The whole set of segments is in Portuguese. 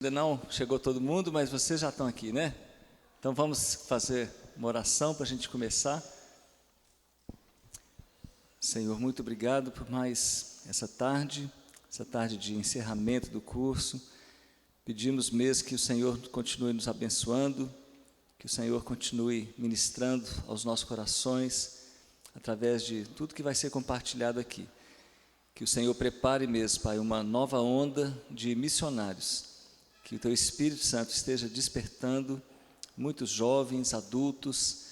Ainda não chegou todo mundo, mas vocês já estão aqui, né? Então vamos fazer uma oração para a gente começar. Senhor, muito obrigado por mais essa tarde de encerramento do curso. Pedimos mesmo que o Senhor continue nos abençoando, que o Senhor continue ministrando aos nossos corações, através de tudo que vai ser compartilhado aqui. Que o Senhor prepare mesmo, Pai, uma nova onda de missionários. Que o Teu Espírito Santo esteja despertando muitos jovens, adultos,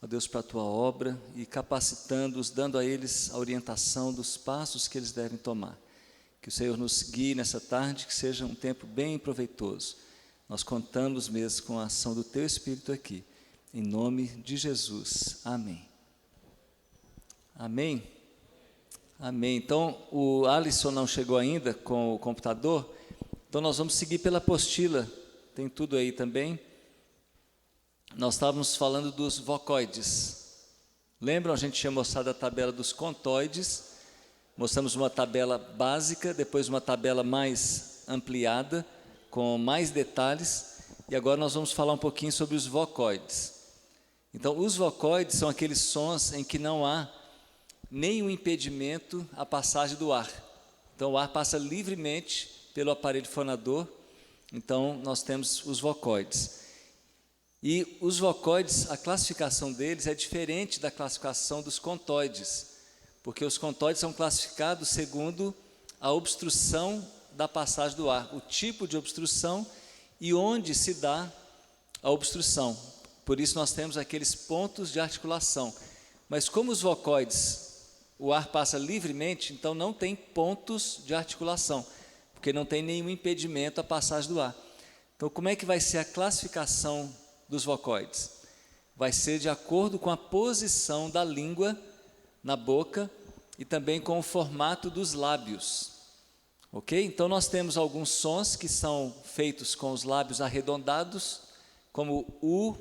ó Deus, para a Tua obra e capacitando-os, dando a eles a orientação dos passos que eles devem tomar. Que o Senhor nos guie nessa tarde, que seja um tempo bem proveitoso. Nós contamos mesmo com a ação do Teu Espírito aqui, em nome de Jesus. Amém. Amém? Amém. Então, o Alisson não chegou ainda com o computador, então nós vamos seguir pela apostila, tem tudo aí também. Nós estávamos falando dos vocóides. Lembram? A gente tinha mostrado a tabela dos contoides, mostramos uma tabela básica, depois uma tabela mais ampliada, com mais detalhes, e agora nós vamos falar um pouquinho sobre os vocóides. Então, os vocóides são aqueles sons em que não há nenhum impedimento à passagem do ar. Então, o ar passa livremente pelo aparelho fonador. Então, nós temos os vocóides. E os vocóides, a classificação deles é diferente da classificação dos contoides, porque os contoides são classificados segundo a obstrução da passagem do ar, o tipo de obstrução e onde se dá a obstrução. Por isso nós temos aqueles pontos de articulação. Mas como os vocóides, o ar passa livremente, então não tem pontos de articulação, porque não tem nenhum impedimento à passagem do ar. Então, como é que vai ser a classificação dos vocóides? Vai ser de acordo com a posição da língua na boca e também com o formato dos lábios. Ok? Então, nós temos alguns sons que são feitos com os lábios arredondados, como o U,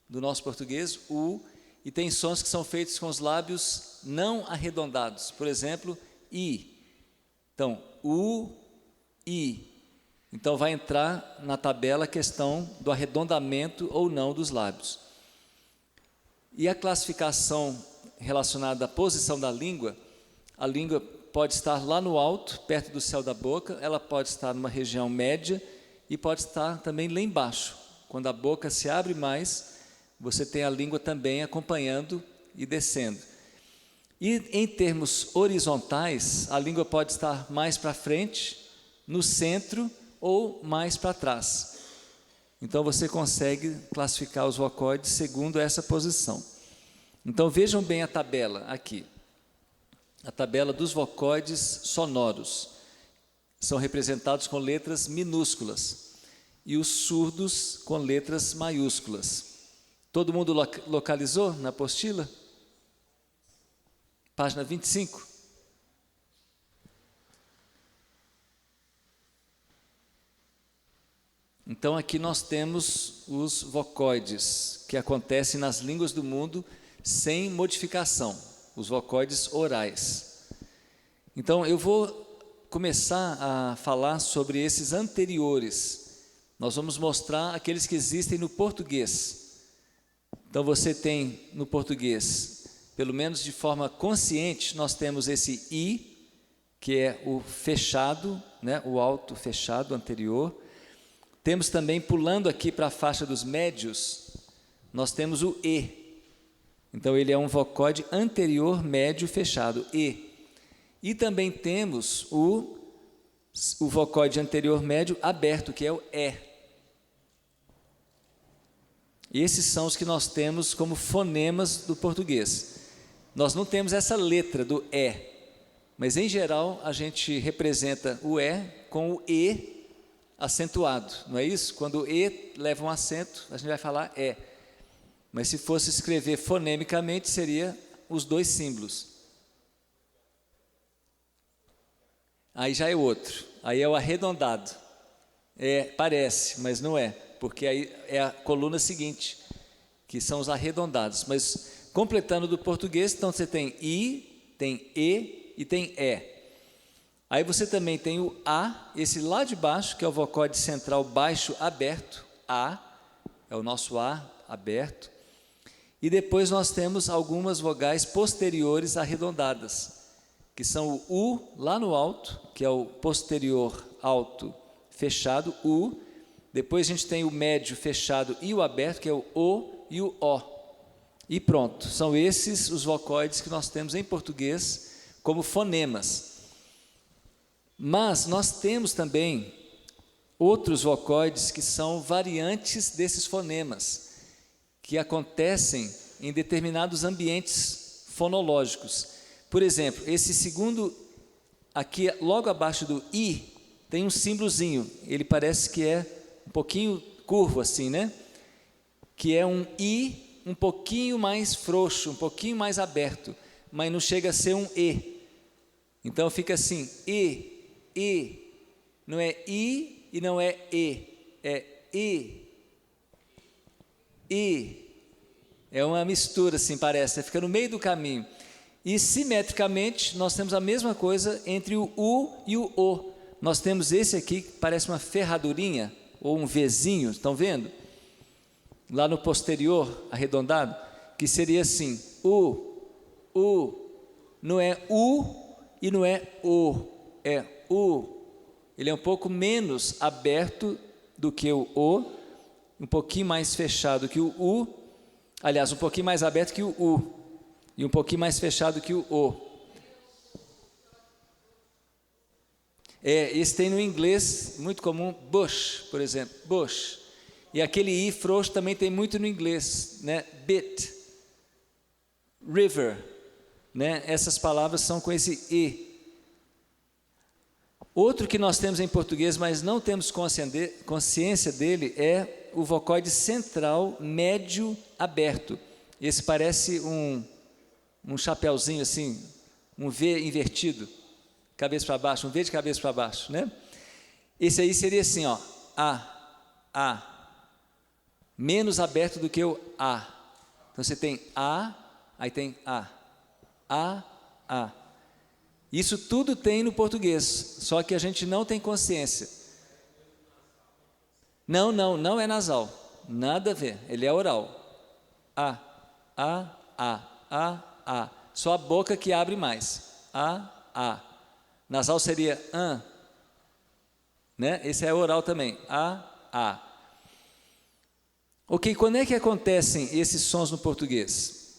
do nosso português, U, e tem sons que são feitos com os lábios não arredondados, por exemplo, I. Então, U, I. Então, vai entrar na tabela a questão do arredondamento ou não dos lábios. E a classificação relacionada à posição da língua, a língua pode estar lá no alto, perto do céu da boca, ela pode estar numa região média e pode estar também lá embaixo. Quando a boca se abre mais, você tem a língua também acompanhando e descendo. E em termos horizontais, a língua pode estar mais para frente, no centro ou mais para trás. Então você consegue classificar os vocóides segundo essa posição. Então vejam bem a tabela aqui. A tabela dos vocóides sonoros. São representados com letras minúsculas e os surdos com letras maiúsculas. Todo mundo localizou na apostila? Página 25. Então, aqui nós temos os vocóides, que acontecem nas línguas do mundo sem modificação, os vocóides orais. Então, eu vou começar a falar sobre esses anteriores. Nós vamos mostrar aqueles que existem no português. Então, você tem no português, pelo menos de forma consciente, nós temos esse I, que é o fechado, né, o alto fechado anterior. Temos também, pulando aqui para a faixa dos médios, nós temos o E. Então, ele é um vocóide anterior médio fechado, E. E também temos o vocóide anterior médio aberto, que é o E. Esses são os que nós temos como fonemas do português. Nós não temos essa letra do E, mas em geral a gente representa o E com o E acentuado, não é isso? Quando o E leva um acento, a gente vai falar E. Mas se fosse escrever fonemicamente, seria os dois símbolos. Aí já é outro, aí é o arredondado. Parece, mas não é, porque aí é a coluna seguinte, que são os arredondados. Mas completando do português, então você tem I, tem E e tem E. Aí você também tem o A, esse lá de baixo, que é o vocóide central baixo aberto, A, é o nosso A aberto. E depois nós temos algumas vogais posteriores arredondadas, que são o U lá no alto, que é o posterior alto fechado, U. Depois a gente tem o médio fechado e o aberto, que é o O e o O. E pronto, são esses os vocóides que nós temos em português como fonemas. Mas nós temos também outros vocóides que são variantes desses fonemas, que acontecem em determinados ambientes fonológicos. Por exemplo, esse segundo, aqui logo abaixo do I, tem um símbolozinho, ele parece que é um pouquinho curvo assim, né? Que é um I um pouquinho mais frouxo, um pouquinho mais aberto, mas não chega a ser um E. Então fica assim, E, não é I e não é E, é E. É uma mistura assim, parece, fica no meio do caminho. E simetricamente nós temos a mesma coisa entre o U e o O. Nós temos esse aqui que parece uma ferradurinha ou um Vzinho, estão vendo? Lá no posterior arredondado, que seria assim, não é U e não é O, é U. Ele é um pouco menos aberto do que o O, um pouquinho mais fechado que o U, aliás, um pouquinho mais aberto que o U, e um pouquinho mais fechado que o O. Esse tem no inglês, muito comum, bush, por exemplo, bush. E aquele I frouxo também tem muito no inglês, né? Bit, river, né? Essas palavras são com esse I. Outro que nós temos em português, mas não temos consciência dele, é o vocóide central médio aberto. Esse parece um chapéuzinho assim, um V invertido, cabeça para baixo, um V de cabeça para baixo, né? Esse aí seria assim, ó, A, menos aberto do que o A. Então você tem A, aí tem A. Isso tudo tem no português, só que a gente não tem consciência. Não é nasal, nada a ver, ele é oral. A. Só a boca que abre mais. A. Nasal seria an, né? Esse é oral também. A. Ok, quando é que acontecem esses sons no português?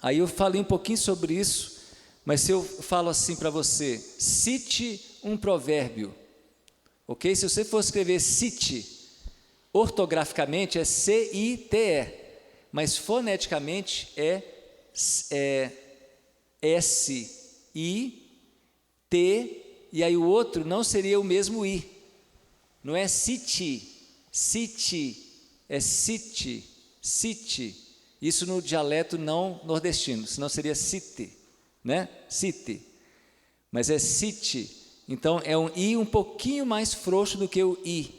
Aí eu falei um pouquinho sobre isso, mas se eu falo assim para você, cite um provérbio, ok? Se você for escrever cite, ortograficamente é C-I-T-E, mas foneticamente é S-I-T, e aí o outro não seria o mesmo I, não é cite, é cite, isso no dialeto não nordestino, senão seria cite, né? Cite, mas é cite, então é um I um pouquinho mais frouxo do que o I.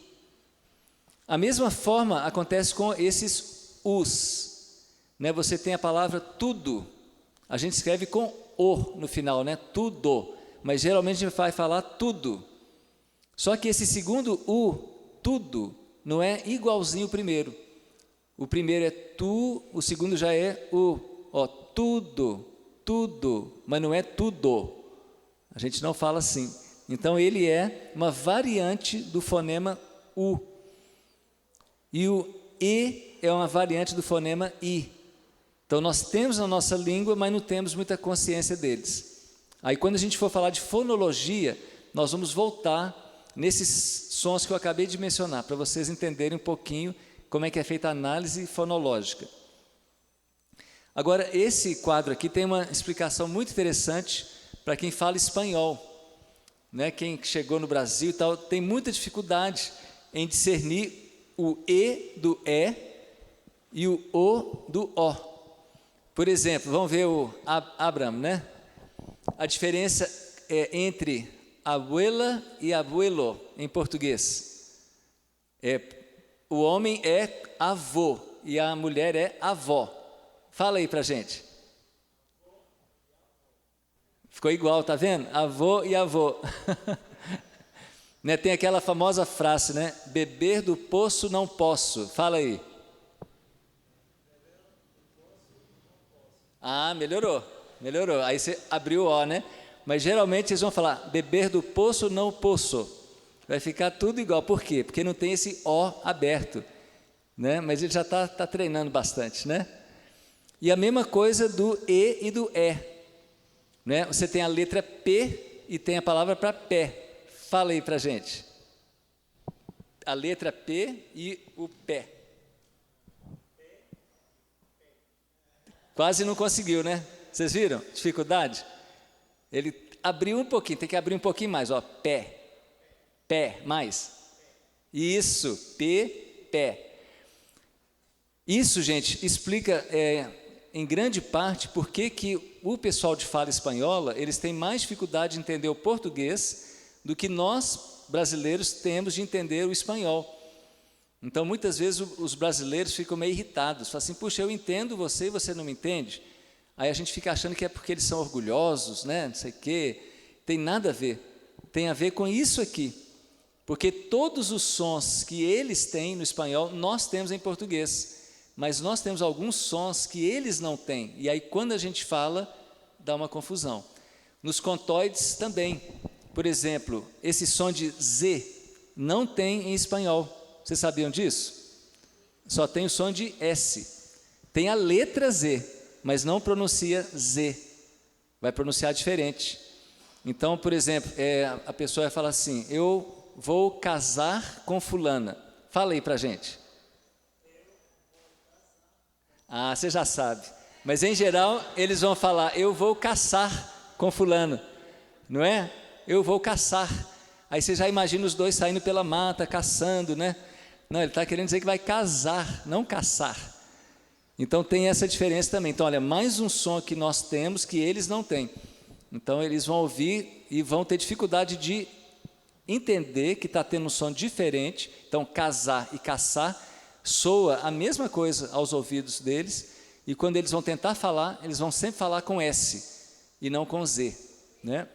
A mesma forma acontece com esses Us, né? Você tem a palavra tudo, a gente escreve com O no final, né? Tudo, mas geralmente a gente vai falar tudo, só que esse segundo U, tudo, não é igualzinho o primeiro é tu, o segundo já é o, ó, tudo, mas não é tudo, a gente não fala assim, então ele é uma variante do fonema U, e o E é uma variante do fonema I, então nós temos na nossa língua, mas não temos muita consciência deles. Aí quando a gente for falar de fonologia, nós vamos voltar nesses sons que eu acabei de mencionar, para vocês entenderem um pouquinho como é que é feita a análise fonológica. Agora, esse quadro aqui tem uma explicação muito interessante para quem fala espanhol, né? Quem chegou no Brasil e tal, tem muita dificuldade em discernir o E do E e o O do O. Por exemplo, vamos ver o Abraham, né? A diferença é entre abuela e abuelo em português. O homem é avô e a mulher é avó. Fala aí pra gente. Ficou igual, tá vendo? Avô e avô. Né, tem aquela famosa frase, né? Beber do poço não posso. Fala aí. Ah, melhorou. Melhorou. Aí você abriu o O, né? Mas geralmente eles vão falar beber do poço não poço. Vai ficar tudo igual. Por quê? Porque não tem esse O aberto, né? Mas ele já está treinando bastante, né? E a mesma coisa do E e do E, né? Você tem a letra P e tem a palavra para pé. Fala aí para a gente. A letra P e o pé. Quase não conseguiu, né? Vocês viram? Dificuldade? Ele abriu um pouquinho, tem que abrir um pouquinho mais, ó. Pé. Pé, mais. Isso, P, pé. Isso, gente, explica em grande parte por que o pessoal de fala espanhola, eles têm mais dificuldade de entender o português do que nós, brasileiros, temos de entender o espanhol. Então, muitas vezes, os brasileiros ficam meio irritados, falam assim, puxa, eu entendo você e você não me entende. Aí a gente fica achando que é porque eles são orgulhosos, né? Não sei o quê. Tem nada a ver. Tem a ver com isso aqui. Porque todos os sons que eles têm no espanhol, nós temos em português. Mas nós temos alguns sons que eles não têm. E aí, quando a gente fala, dá uma confusão. Nos contoides também. Por exemplo, esse som de Z não tem em espanhol. Vocês sabiam disso? Só tem o som de S. Tem a letra Z, mas não pronuncia Z. Vai pronunciar diferente. Então, por exemplo, a pessoa vai falar assim, eu vou casar com fulana. Fala aí pra gente. Ah, você já sabe. Mas em geral, eles vão falar, eu vou caçar com fulano. Não é? Eu vou caçar. Aí você já imagina os dois saindo pela mata, caçando, né? Não, ele está querendo dizer que vai casar, não caçar. Então tem essa diferença também. Então, olha, mais um som que nós temos que eles não têm. Então, eles vão ouvir e vão ter dificuldade de entender que está tendo um som diferente. Então, casar e caçar soa a mesma coisa aos ouvidos deles. E quando eles vão tentar falar, eles vão sempre falar com S e não com Z, né?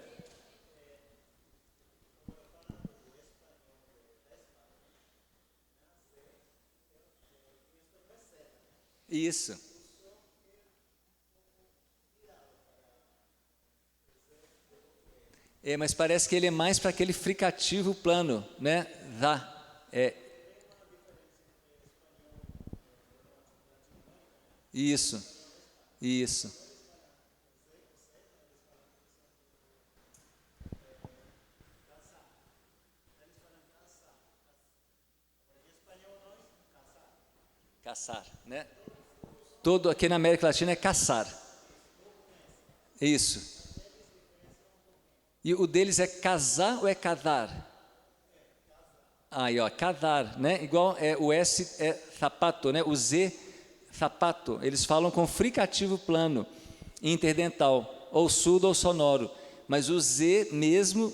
Isso. Mas parece que ele é mais para aquele fricativo plano, né? Dá. Isso. Isso. Caçar, né? Todo aqui na América Latina é caçar. Isso. E o deles é casar ou é cadar? Aí, ó, cadar, né? Igual o S é sapato, né? O Z, sapato. Eles falam com fricativo plano, interdental, ou surdo ou sonoro. Mas o Z mesmo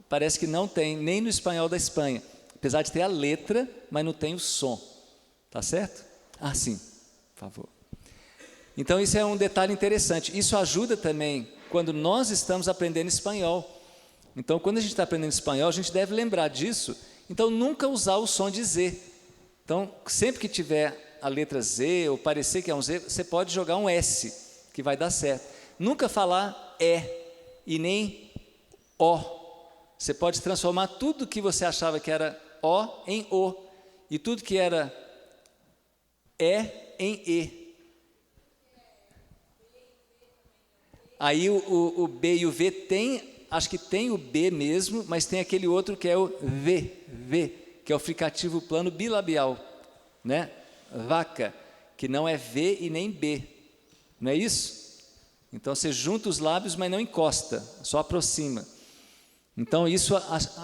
parece que não tem, nem no espanhol da Espanha. Apesar de ter a letra, mas não tem o som. Tá certo? Ah, sim, por favor. Então, isso é um detalhe interessante. Isso ajuda também quando nós estamos aprendendo espanhol. Então, quando a gente está aprendendo espanhol, a gente deve lembrar disso. Então, nunca usar o som de Z. Então, sempre que tiver a letra Z, ou parecer que é um Z, você pode jogar um S, que vai dar certo. Nunca falar e nem O. Você pode transformar tudo que você achava que era O em O. E tudo que era em E. Aí o B e o V tem, acho que tem o B mesmo, mas tem aquele outro que é o V, que é o fricativo plano bilabial, né? Vaca, que não é V e nem B, não é isso? Então você junta os lábios, mas não encosta, só aproxima. Então isso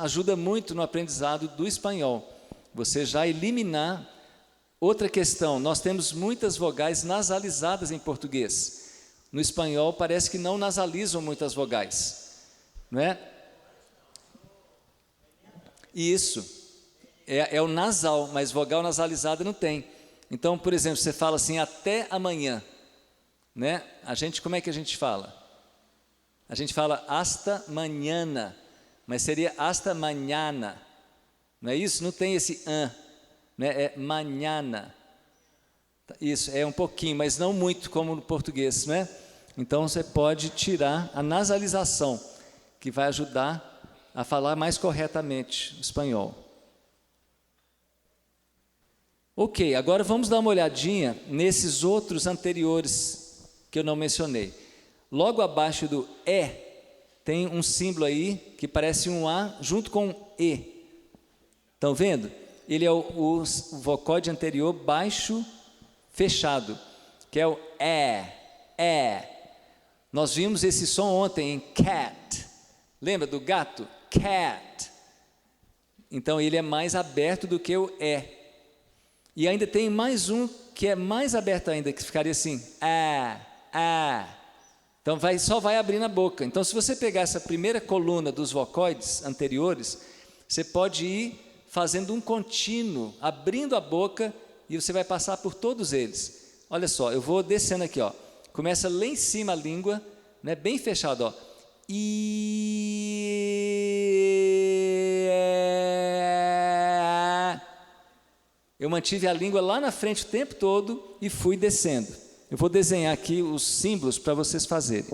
ajuda muito no aprendizado do espanhol, você já eliminar. Outra questão, nós temos muitas vogais nasalizadas em português. No espanhol parece que não nasalizam muitas vogais, não é? Isso, é o nasal, mas vogal nasalizada não tem. Então, por exemplo, você fala assim, até amanhã, né? A gente, como é que a gente fala? A gente fala hasta mañana, mas seria hasta mañana. Não é isso? Não tem esse an, né? É mañana. Isso, é um pouquinho, mas não muito como no português, né? Então você pode tirar a nasalização, que vai ajudar a falar mais corretamente o espanhol. Ok, agora vamos dar uma olhadinha nesses outros anteriores que eu não mencionei. Logo abaixo do E, tem um símbolo aí que parece um A junto com um E. Estão vendo? Ele é o vocóide anterior baixo fechado, que é o E. Nós vimos esse som ontem em cat. Lembra do gato? Cat. Então ele é mais aberto do que o E. E ainda tem mais um que é mais aberto ainda, que ficaria assim, Então só vai abrir na boca. Então se você pegar essa primeira coluna dos vocóides anteriores, você pode ir fazendo um contínuo, abrindo a boca, e você vai passar por todos eles. Olha só, eu vou descendo aqui, ó. Começa lá em cima a língua, né, bem fechado, ó. Eu mantive a língua lá na frente o tempo todo e fui descendo. Eu vou desenhar aqui os símbolos para vocês fazerem.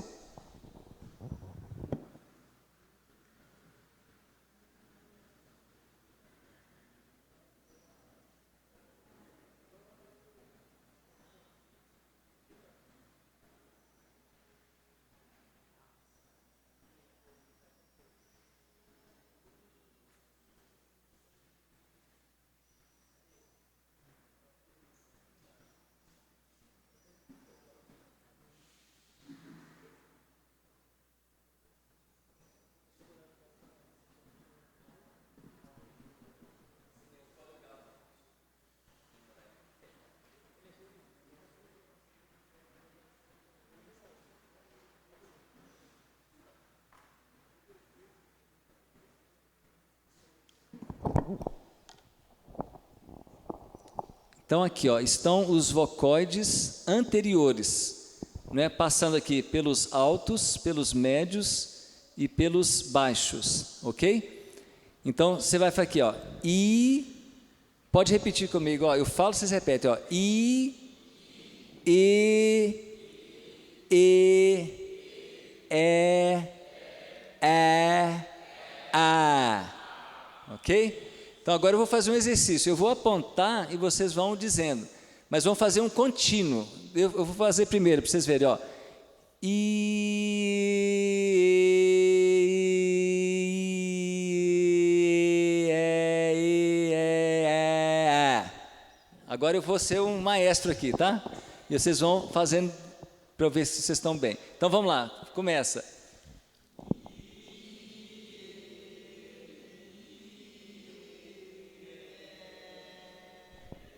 Então aqui, ó, estão os vocóides anteriores, né, passando aqui pelos altos, pelos médios e pelos baixos, ok? Então você vai falar aqui, ó, pode repetir comigo, ó, eu falo, vocês repetem, ó, A, ok? Então agora eu vou fazer um exercício, eu vou apontar e vocês vão dizendo, mas vamos fazer um contínuo. Eu vou fazer primeiro para vocês verem, ó. Agora eu vou ser um maestro aqui, tá? E vocês vão fazendo para eu ver se vocês estão bem. Então vamos lá, começa.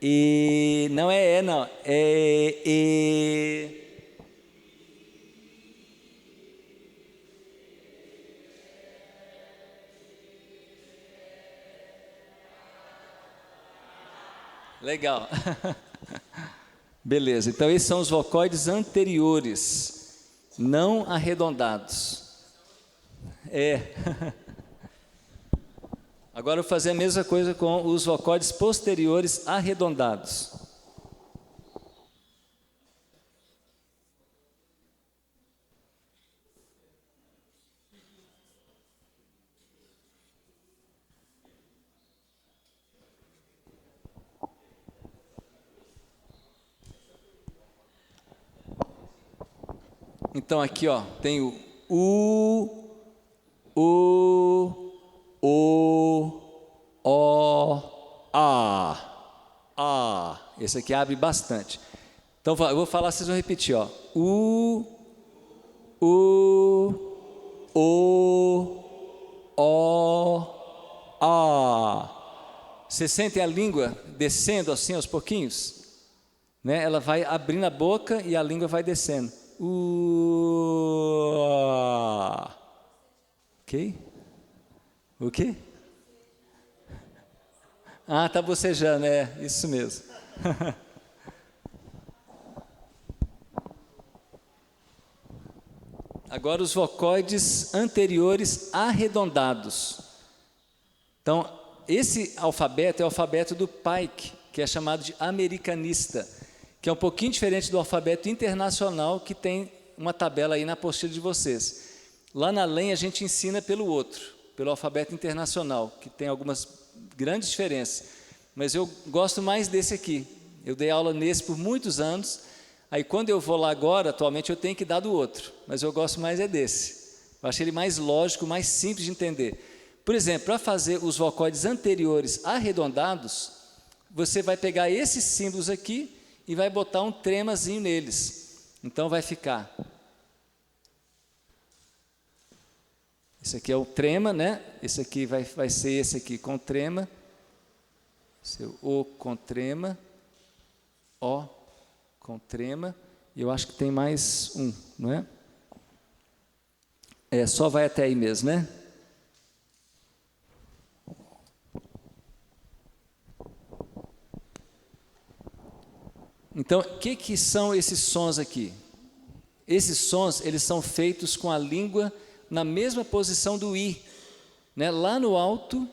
E não é não, é. Legal. Beleza, então esses são os vocóides anteriores, não arredondados. Agora eu vou fazer a mesma coisa com os vocóides posteriores arredondados. Então aqui, ó, tem o A. Esse aqui abre bastante. Então eu vou falar, vocês vão repetir, ó. A. Vocês sentem a língua descendo assim aos pouquinhos? Né? Ela vai abrindo a boca e a língua vai descendo. Ok? O quê? Ah, tá bocejando, isso mesmo. Agora os vocóides anteriores arredondados. Então, esse alfabeto é o alfabeto do Pike, que é chamado de americanista, que é um pouquinho diferente do alfabeto internacional, que tem uma tabela aí na apostila de vocês. Lá na LEM a gente ensina pelo outro, pelo alfabeto internacional, que tem algumas grandes diferenças. Mas eu gosto mais desse aqui. Eu dei aula nesse por muitos anos. Aí quando eu vou lá agora, atualmente eu tenho que dar do outro, mas eu gosto mais é desse. Eu achei ele mais lógico, mais simples de entender. Por exemplo, para fazer os vocóides anteriores arredondados, você vai pegar esses símbolos aqui e vai botar um tremazinho neles. Então vai ficar. Esse aqui é o trema, né? Esse aqui vai ser esse aqui com trema. Seu O com trema. O com trema, e eu acho que tem mais um, não é? Só vai até aí mesmo, né? Então, o que são esses sons aqui? Esses sons, eles são feitos com a língua na mesma posição do I, né? Lá no alto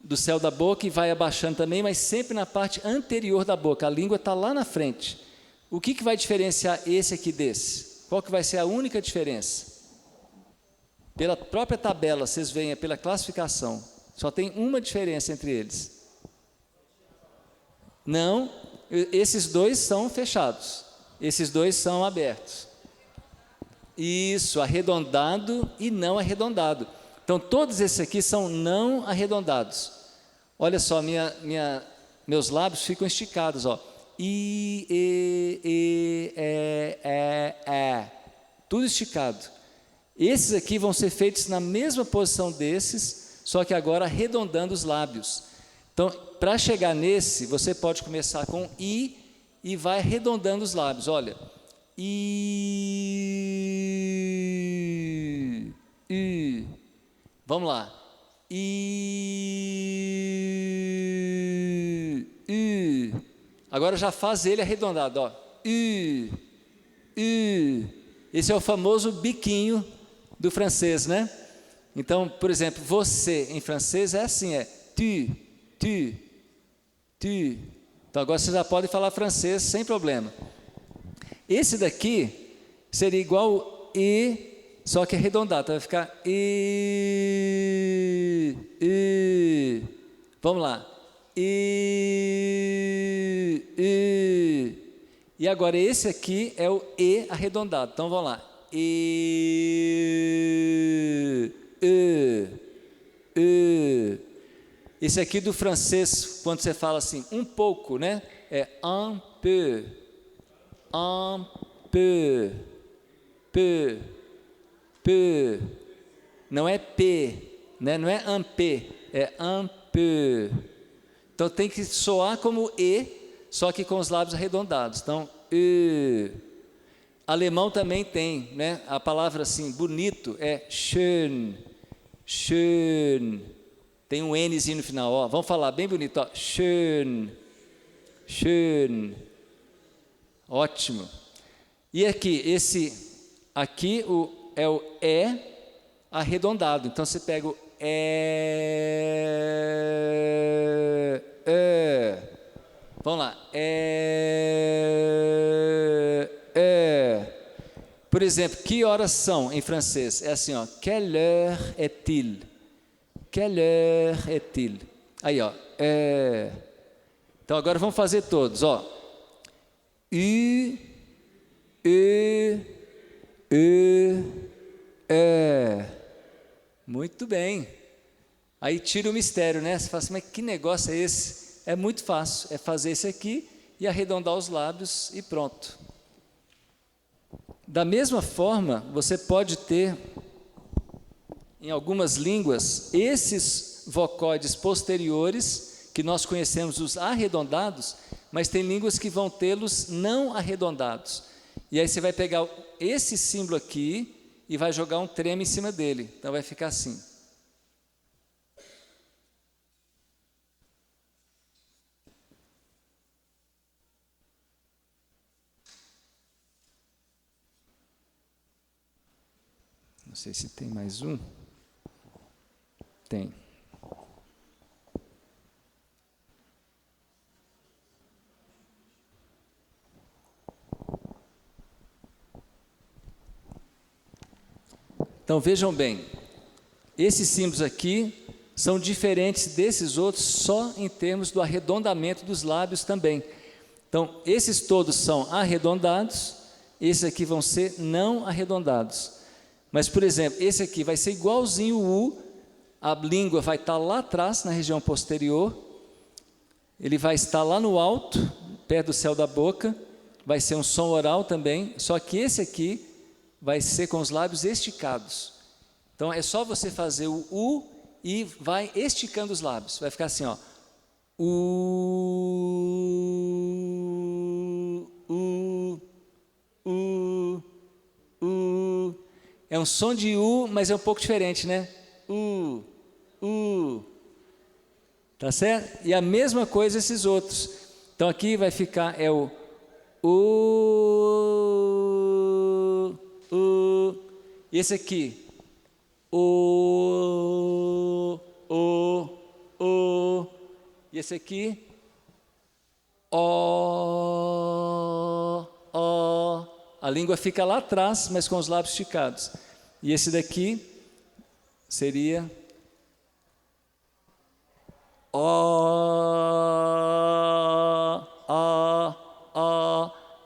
do céu da boca e vai abaixando também, mas sempre na parte anterior da boca. A língua está lá na frente. O que vai diferenciar esse aqui desse? Qual que vai ser a única diferença? Pela própria tabela, vocês veem, pela classificação, só tem uma diferença entre eles. Não, esses dois são fechados, esses dois são abertos. Isso, arredondado e não arredondado. Então, todos esses aqui são não arredondados. Olha só, meus lábios ficam esticados, ó. I, E. Tudo esticado. Esses aqui vão ser feitos na mesma posição desses, só que agora arredondando os lábios. Então, para chegar nesse, você pode começar com I e vai arredondando os lábios. Olha, I. Vamos lá. Agora já faz ele arredondado, ó. Esse é o famoso biquinho do francês, né? Então, por exemplo, você em francês é assim, é tu. Então agora você já pode falar francês sem problema. Esse daqui seria igual E, só que arredondado, então vai ficar E. Vamos lá. E agora esse aqui é o E arredondado, então vamos lá. Esse aqui do francês, quando você fala assim, um pouco, né? É un peu, peu. Não é P, né? Não é un P, é un peu. Então tem que soar como E, só que com os lábios arredondados. Então, alemão também tem, né? A palavra assim, bonito, é schön. Tem um Nzinho no final, ó. Vamos falar bem bonito, ó. Schön. Ótimo. E aqui, é o E arredondado. Então você pega o E. Vamos lá. Por exemplo, que horas são em francês? É assim, ó. Quelle heure est-il? Quelle heure est-il? Aí, ó. Então agora vamos fazer todos, ó. Muito bem. Aí tira o mistério, né? Você fala assim, mas que negócio é esse? É muito fácil, é fazer esse aqui e arredondar os lábios e pronto. Da mesma forma, você pode ter, em algumas línguas, esses vocóides posteriores, que nós conhecemos os arredondados, mas tem línguas que vão tê-los não arredondados. E aí você vai pegar esse símbolo aqui e vai jogar um trema em cima dele. Então vai ficar assim. Não sei se tem mais um. Tem. Então vejam bem, esses símbolos aqui são diferentes desses outros só em termos do arredondamento dos lábios também. Então esses todos são arredondados, esses aqui vão ser não arredondados. Mas, por exemplo, esse aqui vai ser igualzinho o U, a língua vai estar lá atrás, na região posterior, ele vai estar lá no alto, perto do céu da boca, vai ser um som oral também, só que esse aqui vai ser com os lábios esticados. Então é só você fazer o U e vai esticando os lábios. Vai ficar assim, ó. É um som de U, mas é um pouco diferente, né? Tá certo? E a mesma coisa esses outros. Então aqui vai ficar o e esse aqui, e esse aqui, a língua fica lá atrás, mas com os lábios esticados. E esse daqui seria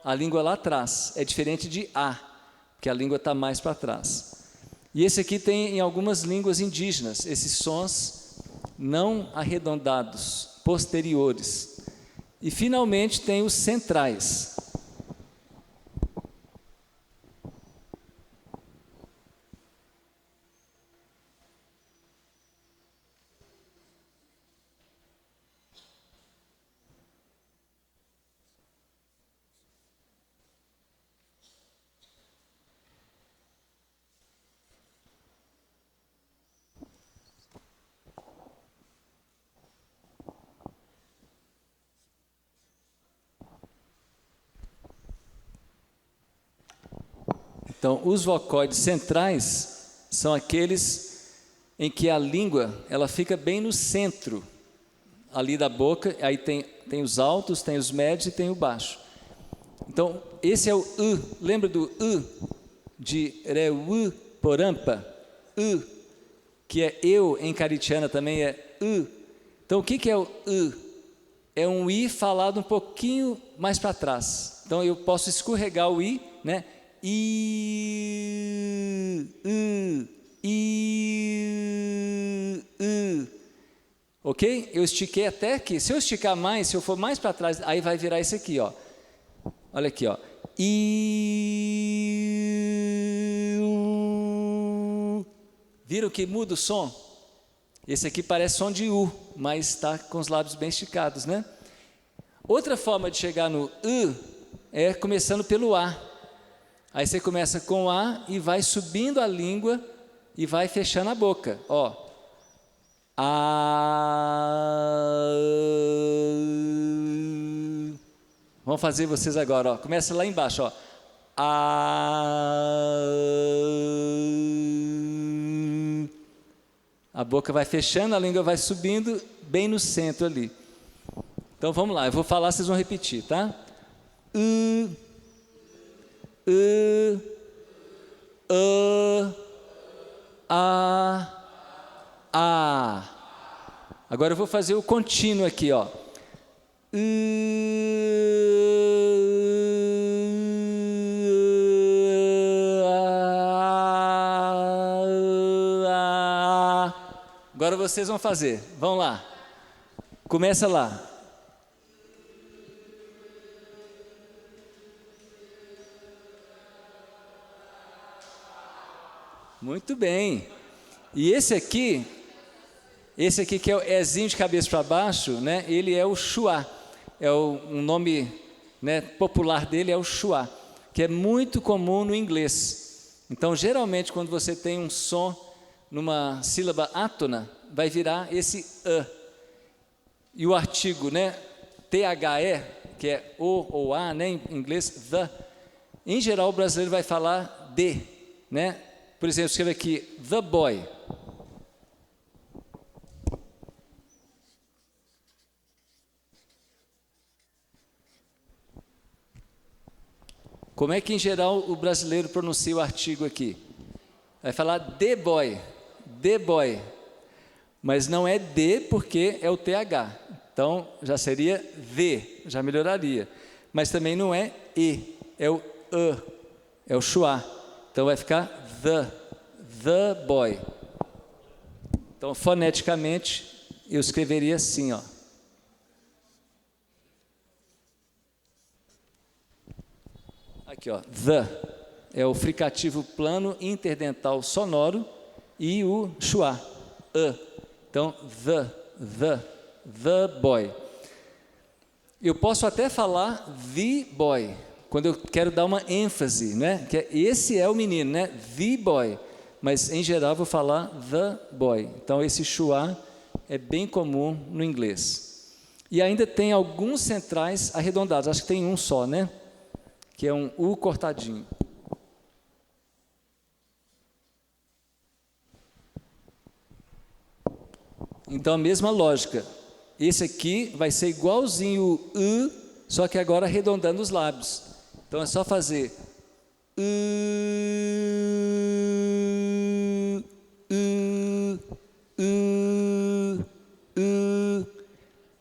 a língua lá atrás, é diferente de A, porque a língua está mais para trás. E esse aqui tem em algumas línguas indígenas, esses sons não arredondados, posteriores. E finalmente tem os centrais. Então, os vocóides centrais são aqueles em que a língua ela fica bem no centro ali da boca, aí tem os altos, tem os médios e tem o baixo. Então, esse é o U, lembra do U de Reu Porampa? U, que é eu em caritiana também é U. Então, o que é o U? É um I falado um pouquinho mais para trás. Então, eu posso escorregar o I, né? Ok? Eu estiquei até aqui. Se eu esticar mais, se eu for mais para trás, aí vai virar esse aqui, ó. Olha aqui, ó. Viram que muda o som? Esse aqui parece som de U, mas está com os lábios bem esticados, né? Outra forma de chegar no U é começando pelo A. Aí você começa com A e vai subindo a língua e vai fechando a boca, ó. Vamos fazer vocês agora, ó. Começa lá embaixo, ó. A boca vai fechando, a língua vai subindo bem no centro ali. Então vamos lá, eu vou falar, vocês vão repetir, tá? Agora eu vou fazer o contínuo aqui, ó. Agora vocês vão fazer. Vão lá. Começa lá. Muito bem. E esse aqui que é o Ezinho de cabeça para baixo, né? Ele é o Chuá. Um nome, né, popular dele é o Chuá, que é muito comum no inglês. Então, geralmente, quando você tem um som numa sílaba átona, vai virar esse A. E o artigo, né, THE, que é O ou A, né, em inglês, the. Em geral, o brasileiro vai falar D, né? Por exemplo, escreva aqui, the boy. Como é que, em geral, o brasileiro pronuncia o artigo aqui? Vai falar the boy, the boy. Mas não é de porque é o TH. Então, já seria the, já melhoraria. Mas também não é e, é o é o schwa. Então, vai ficar the boy. Então, foneticamente, eu escreveria assim, ó. Aqui, ó, the, é o fricativo plano interdental sonoro e o schwa, Então, the boy. Eu posso até falar the boy, quando eu quero dar uma ênfase, né? Que esse é o menino, né? The boy. Mas, em geral, eu vou falar the boy. Então, esse schwa é bem comum no inglês. E ainda tem alguns centrais arredondados, acho que tem um só, né? Que é um U cortadinho. Então, a mesma lógica. Esse aqui vai ser igualzinho o U, só que agora arredondando os lábios. Então, é só fazer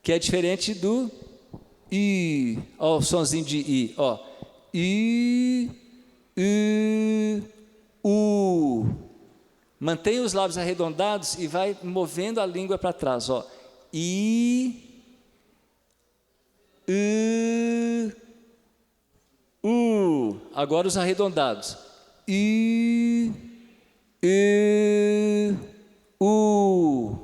que é diferente do I. Ó, o sonzinho de I, ó. I, U. Mantenha os lábios arredondados e vai movendo a língua para trás, ó. I, U. Agora os arredondados. I, U.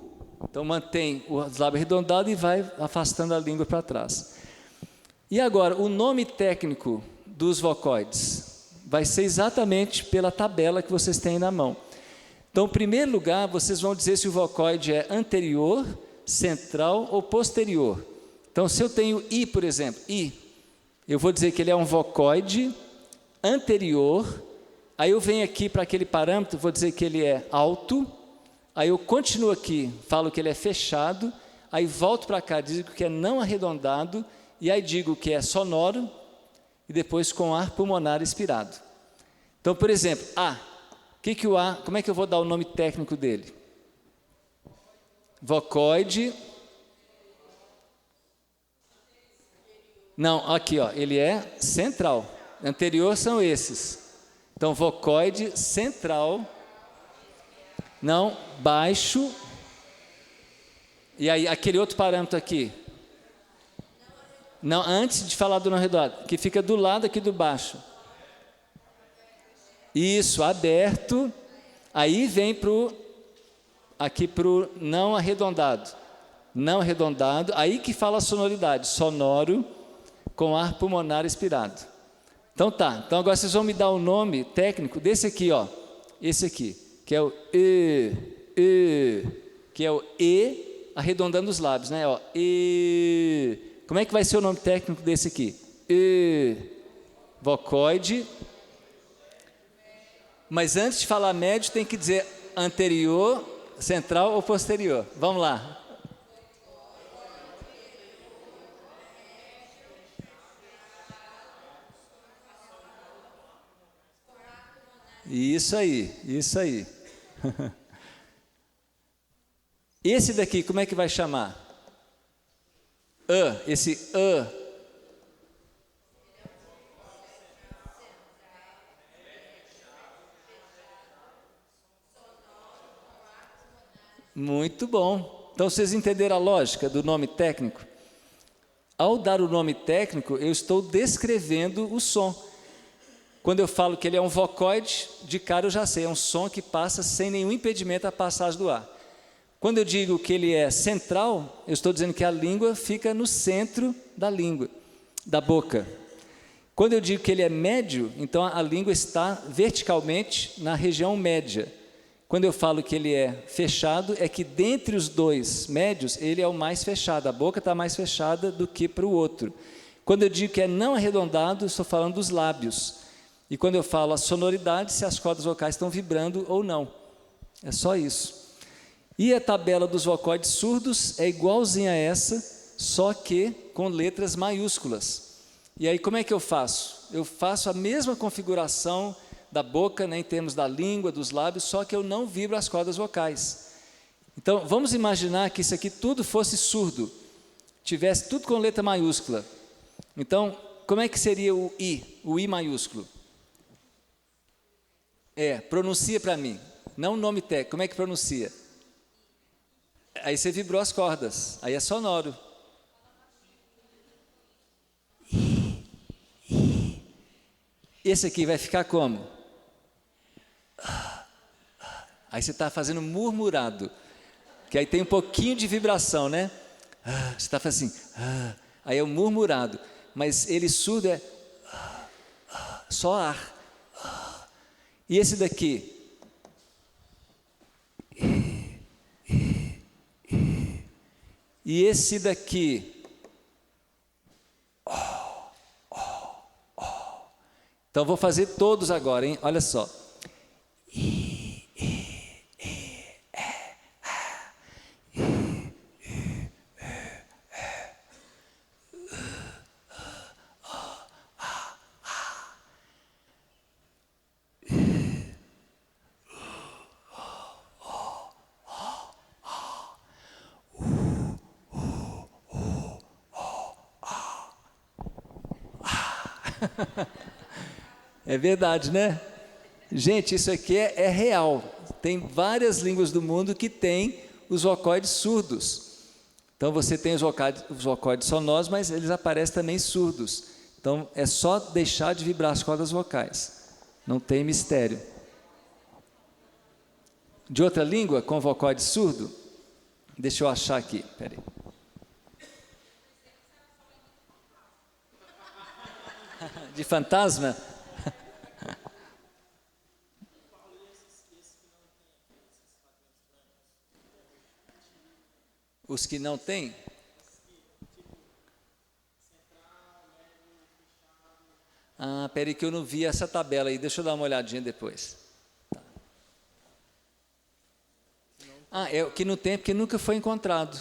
Então mantém os lábios arredondados e vai afastando a língua para trás. E agora, o nome técnico dos vocóides vai ser exatamente pela tabela que vocês têm na mão. Então, em primeiro lugar, vocês vão dizer se o vocóide é anterior, central ou posterior. Então, se eu tenho I, por exemplo, I, eu vou dizer que ele é um vocóide anterior, aí eu venho aqui para aquele parâmetro, vou dizer que ele é alto, aí eu continuo aqui, falo que ele é fechado, aí volto para cá, digo que é não arredondado, e aí digo que é sonoro, e depois com ar pulmonar expirado. Então, por exemplo, A. Que o A, como é que eu vou dar o nome técnico dele? Vocóide. Não, aqui, ó, ele é central. Anterior são esses. Então, vocóide central. Não, baixo. E aí, aquele outro parâmetro aqui. Não, antes de falar do não arredondado, que fica do lado aqui do baixo. Isso, aberto. Aí vem aqui para o não arredondado. Não arredondado, aí que fala a sonoridade. Sonoro, com ar pulmonar expirado. Então tá, então agora vocês vão me dar o nome técnico desse aqui, ó. Esse aqui, que é o que é o E, arredondando os lábios, né? Ó, E. Como é que vai ser o nome técnico desse aqui? Vocóide. Mas antes de falar médio, tem que dizer anterior, central ou posterior. Vamos lá. Isso aí, isso aí. Esse daqui, como é que vai chamar? Esse Muito bom. Então, vocês entenderam a lógica do nome técnico? Ao dar o nome técnico, eu estou descrevendo o som. Quando eu falo que ele é um vocóide, de cara eu já sei, é um som que passa sem nenhum impedimento à passagem do ar. Quando eu digo que ele é central, eu estou dizendo que a língua fica no centro da língua, da boca. Quando eu digo que ele é médio, então a língua está verticalmente na região média. Quando eu falo que ele é fechado, é que dentre os dois médios, ele é o mais fechado, a boca está mais fechada do que para o outro. Quando eu digo que é não arredondado, estou falando dos lábios. E quando eu falo a sonoridade, se as cordas vocais estão vibrando ou não. É só isso. E a tabela dos vocóides surdos é igualzinha a essa, só que com letras maiúsculas. E aí como é que eu faço? Eu faço a mesma configuração da boca, né, em termos da língua, dos lábios, só que eu não vibro as cordas vocais. Então, vamos imaginar que isso aqui tudo fosse surdo, tivesse tudo com letra maiúscula. Então, como é que seria o I maiúsculo? Pronuncia para mim, não o nome técnico, como é que pronuncia? Aí você vibrou as cordas, aí é sonoro. Esse aqui vai ficar como? Aí você está fazendo murmurado, que aí tem um pouquinho de vibração, né? Você está fazendo assim, aí é o murmurado, mas ele surdo é só ar. E esse daqui? E esse daqui? Então vou fazer todos agora, hein? Olha só. É verdade, né? Gente, isso aqui é real. Tem várias línguas do mundo que têm os vocóides surdos. Então você tem os vocóides sonoros, mas eles aparecem também surdos. Então é só deixar de vibrar as cordas vocais. Não tem mistério. De outra língua com vocóide surdo? Deixa eu achar aqui, peraí. De fantasma? Os que não têm? Peraí que eu não vi essa tabela aí, deixa eu dar uma olhadinha depois. É o que não tem, porque nunca foi encontrado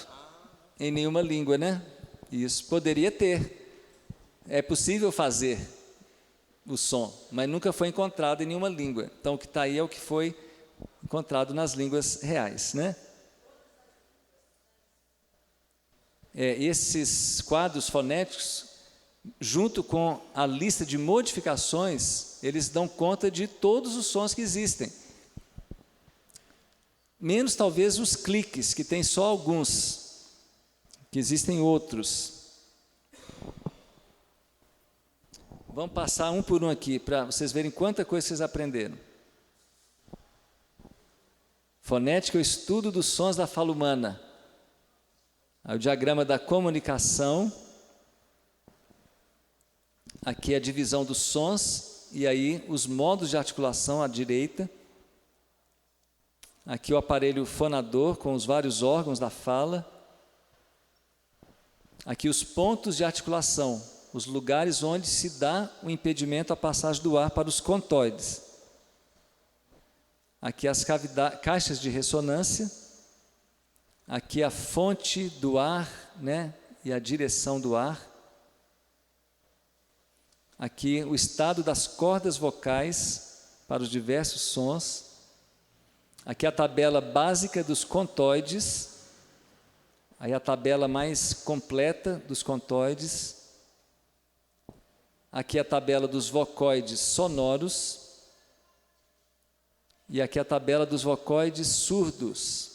em nenhuma língua, né? Isso, poderia ter. É possível fazer o som, mas nunca foi encontrado em nenhuma língua. Então o que está aí é o que foi encontrado nas línguas reais, né? Esses quadros fonéticos, junto com a lista de modificações, eles dão conta de todos os sons que existem. Menos talvez os cliques, que tem só alguns, que existem outros. Vamos passar um por um aqui, para vocês verem quanta coisa vocês aprenderam. Fonética é o estudo dos sons da fala humana. Aí o diagrama da comunicação. Aqui é a divisão dos sons, e aí os modos de articulação à direita. Aqui o aparelho fonador, com os vários órgãos da fala. Aqui os pontos de articulação, os lugares onde se dá o impedimento à passagem do ar para os contoides. Aqui as caixas de ressonância. Aqui a fonte do ar, né, e a direção do ar. Aqui o estado das cordas vocais para os diversos sons. Aqui a tabela básica dos contoides. Aí a tabela mais completa dos contoides. Aqui a tabela dos vocóides sonoros. E aqui a tabela dos vocóides surdos.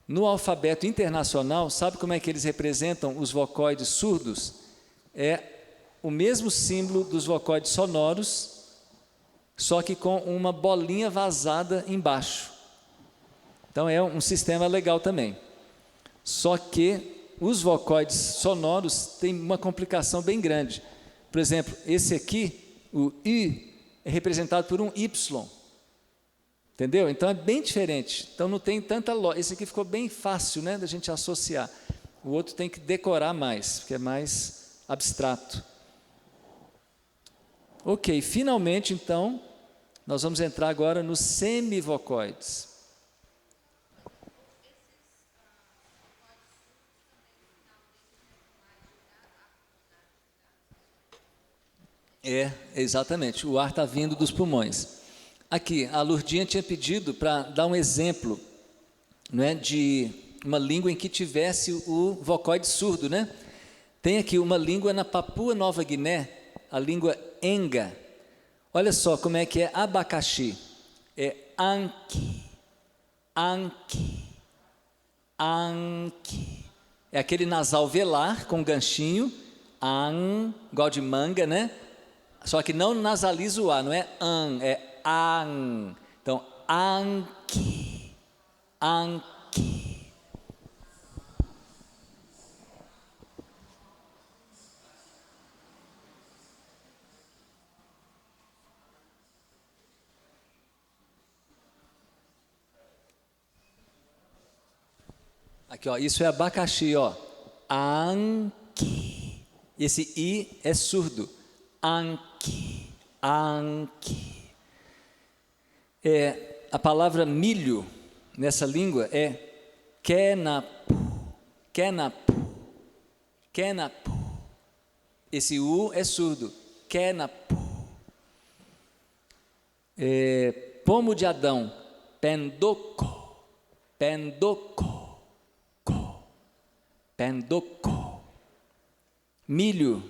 No alfabeto internacional, sabe como é que eles representam os vocóides surdos? É o mesmo símbolo dos vocóides sonoros, só que com uma bolinha vazada embaixo. Então é um sistema legal também. Só que os vocóides sonoros têm uma complicação bem grande. Por exemplo, esse aqui, o I, é representado por um Y. Entendeu? Então é bem diferente. Então não tem tanta lógica. Esse aqui ficou bem fácil, né, da gente associar. O outro tem que decorar mais, porque é mais abstrato. Ok, finalmente então, nós vamos entrar agora nos semivocóides. Exatamente, o ar está vindo dos pulmões. Aqui, a Lurdinha tinha pedido para dar um exemplo, né, de uma língua em que tivesse o vocóide surdo, né? Tem aqui uma língua na Papua Nova Guiné, a língua Enga. Olha só como é que é abacaxi. É anki, anki, anki. É aquele nasal velar com ganchinho, igual de manga, né? Só que não nasaliza o A, não é é an. Então, anki, anki. Aqui, ó, isso é abacaxi, ó. Anki. Esse I é surdo. Anki, anki. A palavra milho nessa língua é kenapu, kenapu, kenapu. Esse U é surdo. Kenapu. Pomo de Adão, pendoko, pendoko, pendoko. Milho,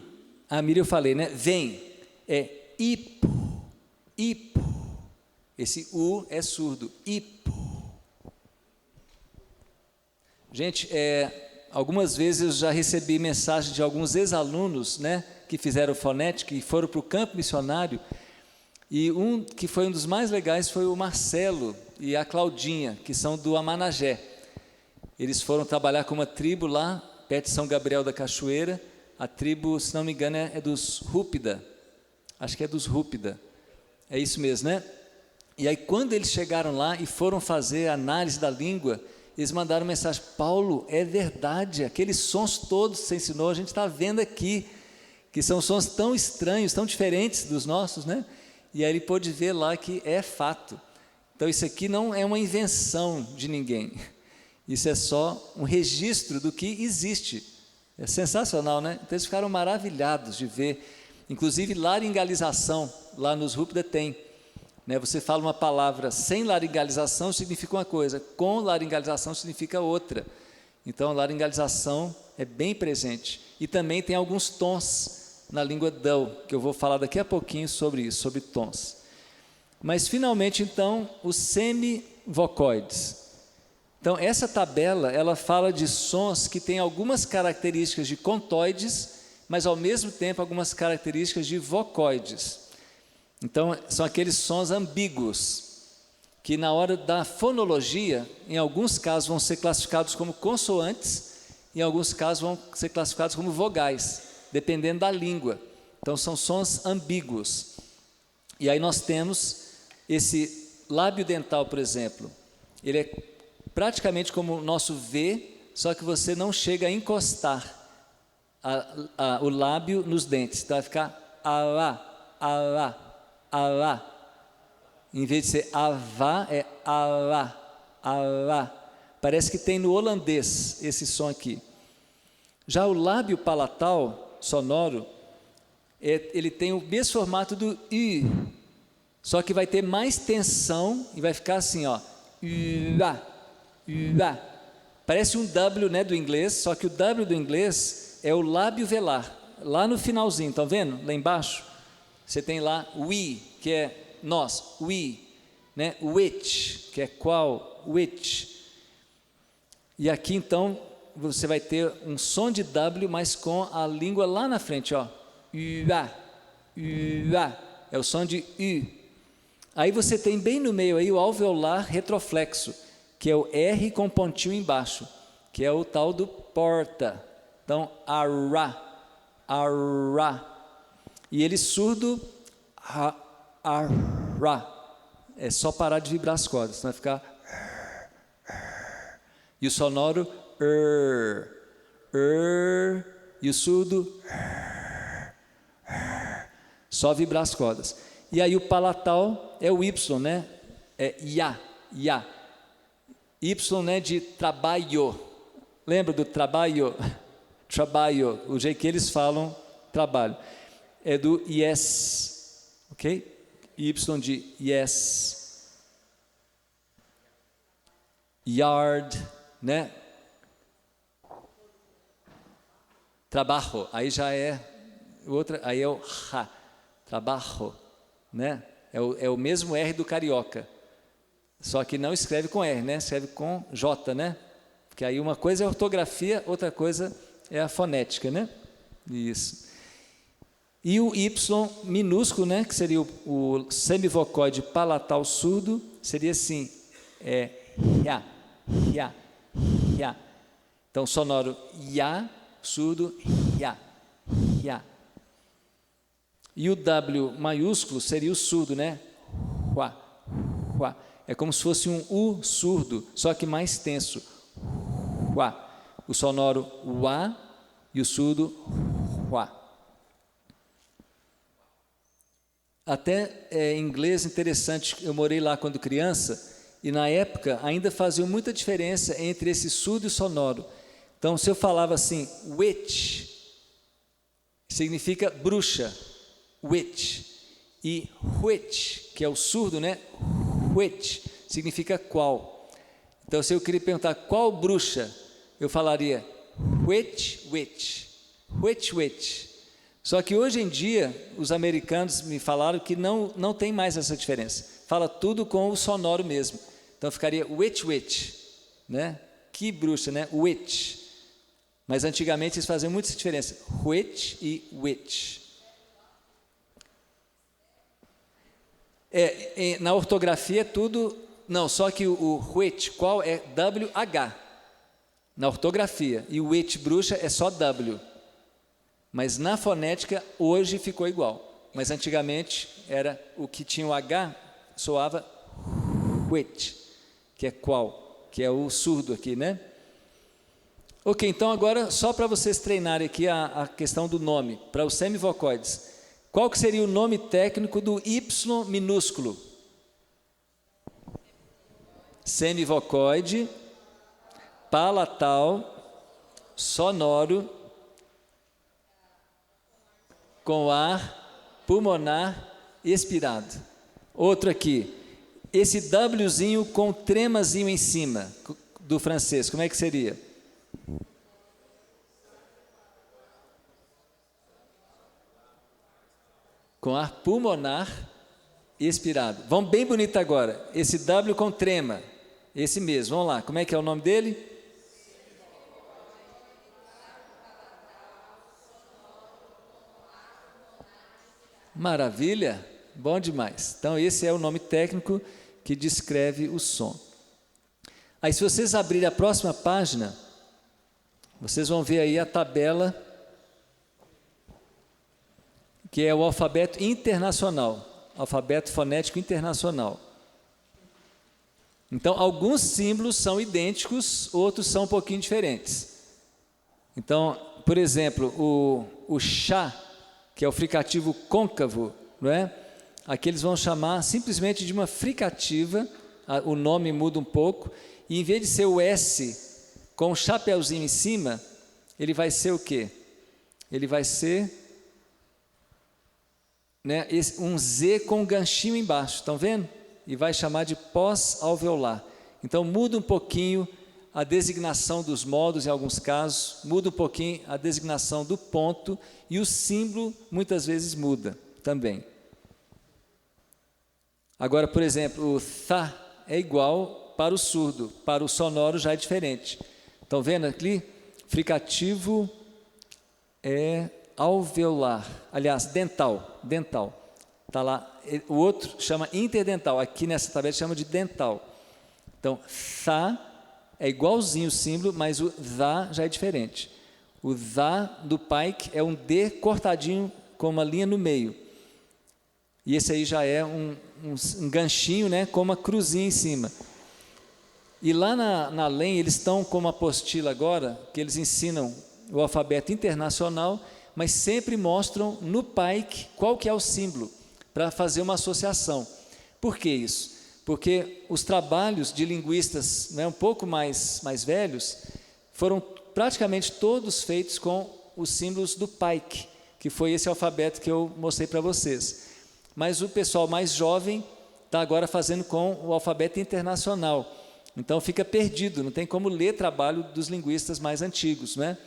milho eu falei, né? Vem, é ipo, ipo. Esse U é surdo, ipo. Gente, algumas vezes eu já recebi mensagem de alguns ex-alunos, né, que fizeram fonética e foram para o campo missionário, e um que foi um dos mais legais foi o Marcelo e a Claudinha, que são do Amanagé. Eles foram trabalhar com uma tribo lá, perto de São Gabriel da Cachoeira. A tribo, se não me engano, é dos Rúpida. Acho que é dos Rúpida. É isso mesmo, né? E aí, quando eles chegaram lá e foram fazer a análise da língua, eles mandaram mensagem: Paulo, é verdade, aqueles sons todos que você ensinou, a gente está vendo aqui, que são sons tão estranhos, tão diferentes dos nossos, né? E aí ele pôde ver lá que é fato. Então isso aqui não é uma invenção de ninguém, isso é só um registro do que existe. É sensacional, né? Então eles ficaram maravilhados de ver, inclusive laringalização, lá nos Rúpida tem, né? Você fala uma palavra sem laringalização significa uma coisa, com laringalização significa outra. Então laringalização é bem presente, e também tem alguns tons na língua Dao, que eu vou falar daqui a pouquinho sobre isso, sobre tons. Mas finalmente então os semivocóides. Então essa tabela, ela fala de sons que têm algumas características de contoides, mas ao mesmo tempo algumas características de vocóides. Então são aqueles sons ambíguos, que na hora da fonologia, em alguns casos vão ser classificados como consoantes, em alguns casos vão ser classificados como vogais, dependendo da língua. Então são sons ambíguos. E aí nós temos esse lábio dental, por exemplo, ele é praticamente como o nosso V, só que você não chega a encostar o lábio nos dentes, então vai ficar alá, alá, alá. Em vez de ser avá, é alá, alá. Parece que tem no holandês esse som aqui. Já o lábio palatal sonoro, ele tem o mesmo formato do I, só que vai ter mais tensão e vai ficar assim, ó, uá, uá. Parece um W, né, do inglês, só que o W do inglês é o lábio velar, lá no finalzinho, estão vendo? Lá embaixo, você tem lá we, que é nós, we, né, which, que é qual, which. E aqui então você vai ter um som de W, mas com a língua lá na frente, ó. Uá, uá, é o som de U. Aí você tem bem no meio aí o alveolar retroflexo, que é o R com pontinho embaixo, que é o tal do porta. Então, ará, ará. E ele surdo, ará. É só parar de vibrar as cordas, senão vai ficar... E o sonoro... e o surdo só vibrar as cordas. E aí o palatal é o Y, né? É ya. Y, né, de trabalho. Lembra do trabalho? Trabalho, o jeito que eles falam trabalho. É do yes, ok? Y de yes. Yard, né? Trabajo, aí já é outra, aí é o ha, trabajo, né? É o mesmo R do carioca, só que não escreve com R, né? Escreve com J, né? Porque aí uma coisa é a ortografia, outra coisa é a fonética, né? Isso. E o Y minúsculo, né? Que seria o semivocóide palatal surdo, seria assim, ya. Então, sonoro ya, surdo ya. E o W maiúsculo seria o surdo, né? Hua. É como se fosse um U surdo, só que mais tenso. Hua. O sonoro wa e o surdo hua. Até em inglês interessante, eu morei lá quando criança, e na época ainda fazia muita diferença entre esse surdo e sonoro. Então, se eu falava assim, witch, significa bruxa, witch. E which, que é o surdo, né? Which, significa qual. Então, se eu queria perguntar qual bruxa, eu falaria which. Só que hoje em dia, os americanos me falaram que não tem mais essa diferença. Fala tudo com o sonoro mesmo. Então ficaria witch, né? Que bruxa, né? Witch. Mas antigamente eles faziam muita diferença. Which e witch. Na ortografia é tudo... Não, só que o which, qual é WH. Na ortografia. E o witch, bruxa, é só W. Mas na fonética, hoje ficou igual. Mas antigamente, era o que tinha o H, soava which, que é qual, que é o surdo aqui, né? Ok, então agora, só para vocês treinarem aqui a questão do nome, para os semivocóides. Qual que seria o nome técnico do Y minúsculo? Semivocóide, palatal, sonoro, com ar pulmonar expirado. Outro aqui, esse Wzinho com tremazinho em cima, do francês, como é que seria? Com ar pulmonar expirado. Vamos bem bonito agora, esse W com trema, esse mesmo, vamos lá, como é que é o nome dele? Maravilha, bom demais. Então esse é o nome técnico que descreve o som. Aí se vocês abrirem a próxima página, vocês vão ver aí a tabela, que é o alfabeto internacional, alfabeto fonético internacional. Então alguns símbolos são idênticos, outros são um pouquinho diferentes. Então, por exemplo, o chá, que é o fricativo côncavo, não é? Aqui eles vão chamar simplesmente de uma fricativa, o nome muda um pouco, e em vez de ser o S com um chapeuzinho em cima, ele vai ser o quê? Ele vai ser, né, um Z com um ganchinho embaixo, estão vendo? E vai chamar de pós-alveolar. Então muda um pouquinho a designação dos modos em alguns casos, muda um pouquinho a designação do ponto e o símbolo muitas vezes muda também. Agora, por exemplo, o tha é igual para o surdo, para o sonoro já é diferente. Estão vendo aqui? Fricativo é alveolar, aliás, dental. Está lá, o outro chama interdental, aqui nessa tabela chama de dental. Então, tha é igualzinho o símbolo, mas o dha já é diferente. O dha do Pike é um D cortadinho com uma linha no meio. E esse aí já é um ganchinho, né, com uma cruzinha em cima. E lá na LEM, eles estão com uma apostila agora, que eles ensinam o alfabeto internacional, mas sempre mostram no PAIC qual que é o símbolo, para fazer uma associação. Por que isso? Porque os trabalhos de linguistas, né, um pouco mais velhos, foram praticamente todos feitos com os símbolos do PAIC, que foi esse alfabeto que eu mostrei para vocês. Mas o pessoal mais jovem está agora fazendo com o alfabeto internacional. Então fica perdido, não tem como ler trabalho dos linguistas mais antigos, né?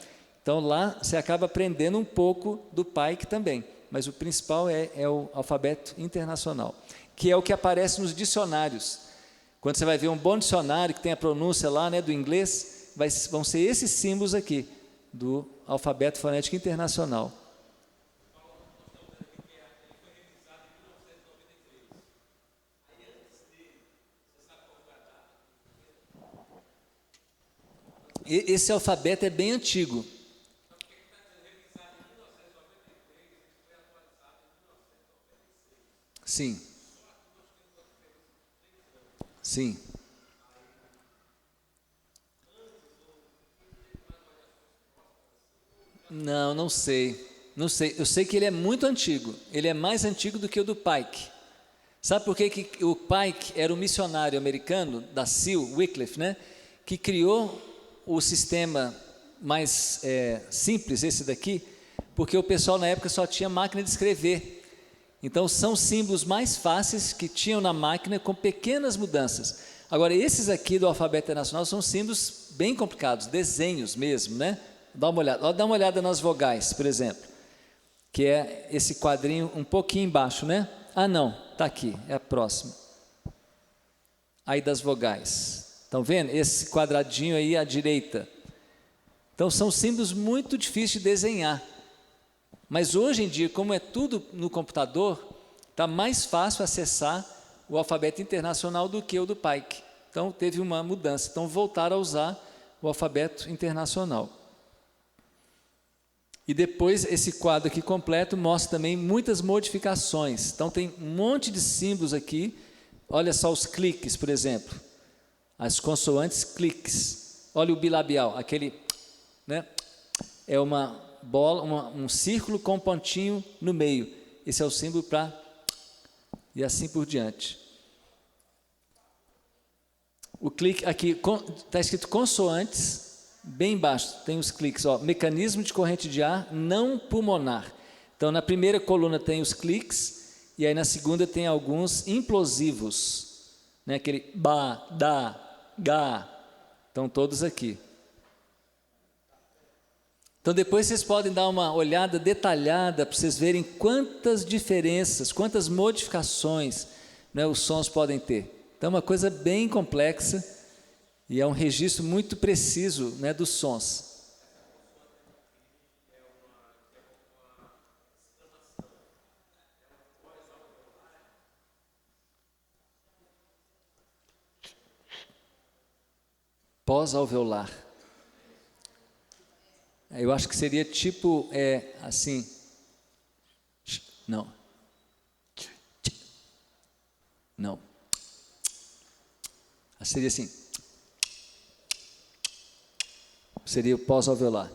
Então lá você acaba aprendendo um pouco do PAIC também, mas o principal é o alfabeto internacional, que é o que aparece nos dicionários. Quando você vai ver um bom dicionário que tem a pronúncia lá, né, do inglês, vão ser esses símbolos aqui, do alfabeto fonético internacional. Esse alfabeto é bem antigo. Sim. Sim. Não sei. Não sei. Eu sei que ele é muito antigo. Ele é mais antigo do que o do Pike. Sabe por que o Pike era um missionário americano da Seal, Wycliffe, né? Que criou o sistema mais simples, esse daqui, porque o pessoal na época só tinha máquina de escrever. Então são símbolos mais fáceis que tinham na máquina com pequenas mudanças. Agora esses aqui do alfabeto internacional são símbolos bem complicados, desenhos mesmo, né? Dá uma olhada nas vogais, por exemplo, que é esse quadrinho um pouquinho embaixo, né? Ah não, está aqui, é a próxima. Aí das vogais, estão vendo? Esse quadradinho aí à direita. Então são símbolos muito difíceis de desenhar. Mas hoje em dia, como é tudo no computador, está mais fácil acessar o alfabeto internacional do que o do Pike. Então teve uma mudança, então voltaram a usar o alfabeto internacional. E depois esse quadro aqui completo mostra também muitas modificações. Então tem um monte de símbolos aqui. Olha só os cliques, por exemplo. As consoantes cliques. Olha o bilabial, aquele, né? É uma bola, um círculo com um pontinho no meio. Esse é o símbolo para... E assim por diante. O clique aqui, está escrito consoantes, bem embaixo, tem os cliques, ó, mecanismo de corrente de ar não pulmonar. Então, na primeira coluna tem os cliques, e aí na segunda tem alguns implosivos, né? Aquele ba, da, ga, estão todos aqui. Então, depois vocês podem dar uma olhada detalhada para vocês verem quantas diferenças, quantas modificações, né, os sons podem ter. Então, é uma coisa bem complexa e é um registro muito preciso, né, dos sons. Pós-alveolar. Eu acho que seria tipo, assim, não, seria assim, seria o pós-alveolar.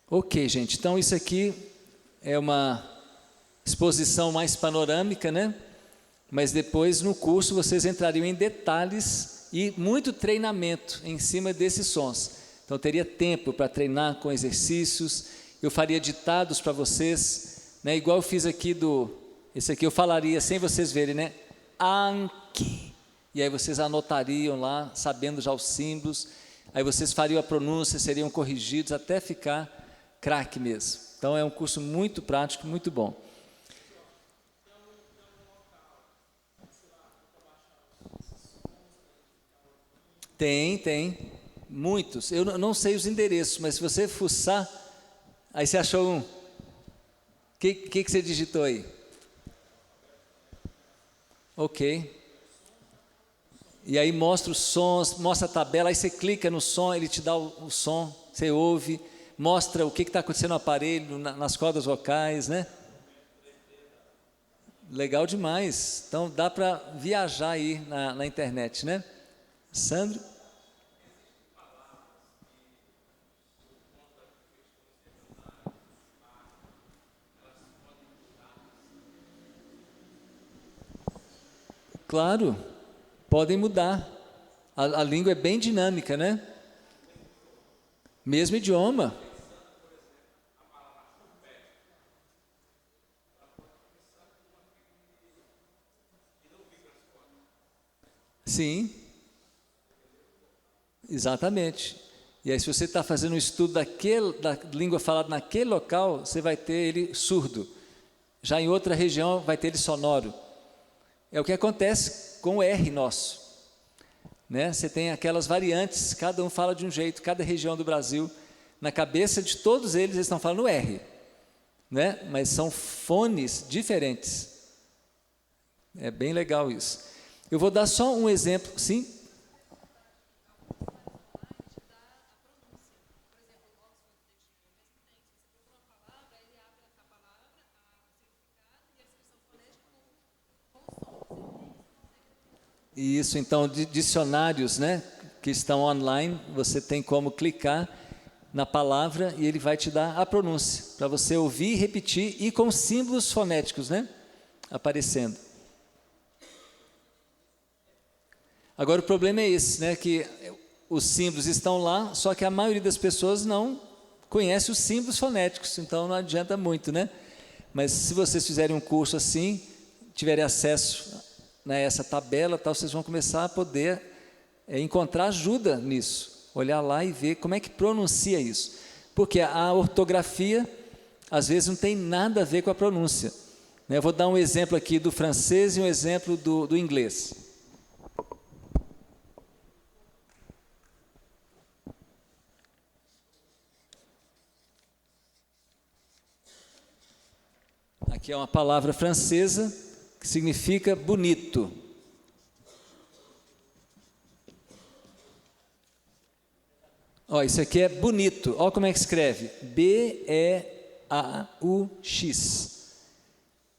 Ok, gente, então isso aqui é uma exposição mais panorâmica, né? Mas depois no curso vocês entrariam em detalhes e muito treinamento em cima desses sons. Então teria tempo para treinar com exercícios, eu faria ditados para vocês, né? Igual eu fiz aqui esse aqui eu falaria sem vocês verem, né? Anki. E aí vocês anotariam lá, sabendo já os símbolos, aí vocês fariam a pronúncia, seriam corrigidos até ficar craque mesmo. Então é um curso muito prático, muito bom. Tem, muitos. Eu não sei os endereços, mas se você fuçar, aí você achou um. O que você digitou aí? Ok. E aí mostra os sons, mostra a tabela, aí você clica no som, ele te dá o som, você ouve, mostra o que está acontecendo no aparelho, nas cordas vocais, né? Legal demais. Então dá para viajar aí na internet, né? Sandro? Claro, podem mudar. A língua é bem dinâmica, né? Mesmo idioma. Sim, exatamente. E aí, se você está fazendo um estudo da língua falada naquele local, você vai ter ele surdo. Já em outra região, vai ter ele sonoro. É o que acontece com o R nosso. Né? Você tem aquelas variantes, cada um fala de um jeito, cada região do Brasil. Na cabeça de todos eles estão falando R. Né? Mas são fones diferentes. É bem legal isso. Eu vou dar só um exemplo, sim? Isso, então, dicionários, né, que estão online, você tem como clicar na palavra e ele vai te dar a pronúncia, para você ouvir e repetir, e com símbolos fonéticos, né, aparecendo. Agora, o problema é esse, né, que os símbolos estão lá, só que a maioria das pessoas não conhece os símbolos fonéticos, então não adianta muito, né? Mas se vocês fizerem um curso assim, tiverem acesso a essa tabela, tal, vocês vão começar a poder encontrar ajuda nisso, olhar lá e ver como é que pronuncia isso, porque a ortografia, às vezes, não tem nada a ver com a pronúncia. Eu vou dar um exemplo aqui do francês e um exemplo do inglês. Aqui é uma palavra francesa que significa bonito. Ó, isso aqui é bonito. Ó como é que escreve. B-E-A-U-X.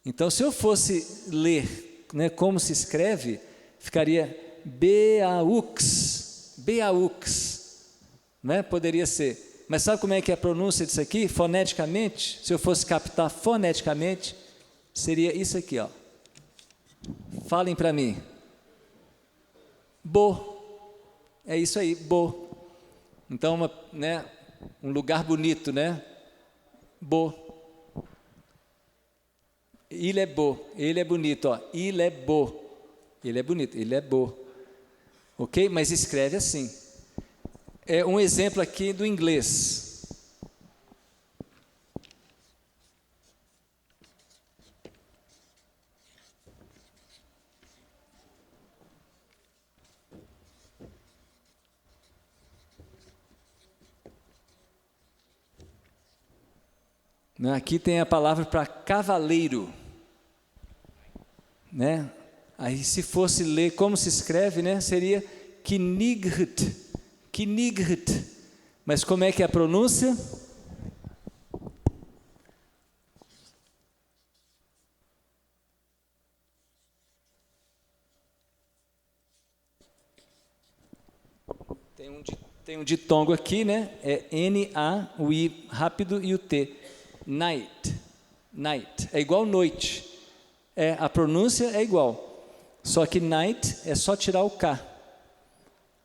Então, se eu fosse ler, né, como se escreve, ficaria B-A-U-X. B-A-U-X. Né? Poderia ser. Mas sabe como é que é a pronúncia disso aqui? Foneticamente, se eu fosse captar foneticamente, seria isso aqui, ó. Falem para mim. Bo. É isso aí, bo. Então, né, um lugar bonito, né? Bo. Il est beau. Ele é bonito, ó. Il est beau. Ele é bonito, ele é beau. Ok? Mas escreve assim. É um exemplo aqui do inglês. Aqui tem a palavra para cavaleiro, né? Aí, se fosse ler como se escreve, né, seria knight. Knight. Mas como é que é a pronúncia? Tem um ditongo aqui, né? É N-A, o I rápido e o T. Night. Night. É igual noite. A pronúncia é igual. Só que night é só tirar o K.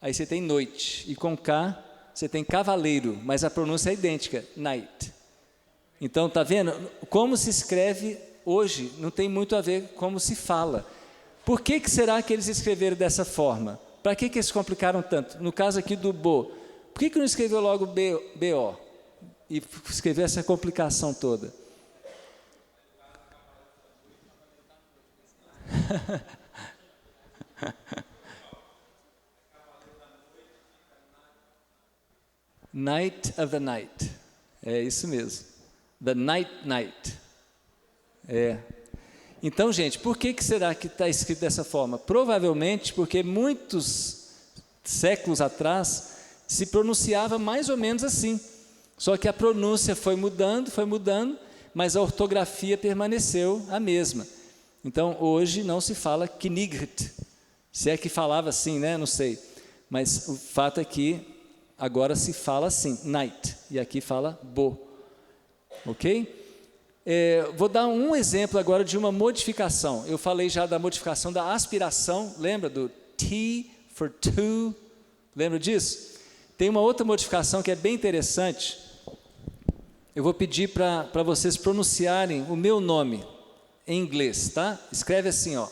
Aí você tem noite, e com K você tem cavaleiro, mas a pronúncia é idêntica, night. Então, tá vendo? Como se escreve hoje não tem muito a ver com como se fala. Por que será que eles escreveram dessa forma? Para que eles complicaram tanto? No caso aqui do bo, por que não escreveu logo B-O? E escreveu essa complicação toda? Night of the night. É isso mesmo. The night. Então, gente, por que será que está escrito dessa forma? Provavelmente porque muitos séculos atrás se pronunciava mais ou menos assim. Só que a pronúncia foi mudando, mas a ortografia permaneceu a mesma. Então, hoje não se fala knight. Se é que falava assim, né? Não sei. Mas o fato é que agora se fala assim, night, e aqui fala bo, ok? Vou dar um exemplo agora de uma modificação. Eu falei já da modificação da aspiração, lembra do T for to? Lembra disso? Tem uma outra modificação que é bem interessante. Eu vou pedir para vocês pronunciarem o meu nome em inglês, tá? Escreve assim, ó.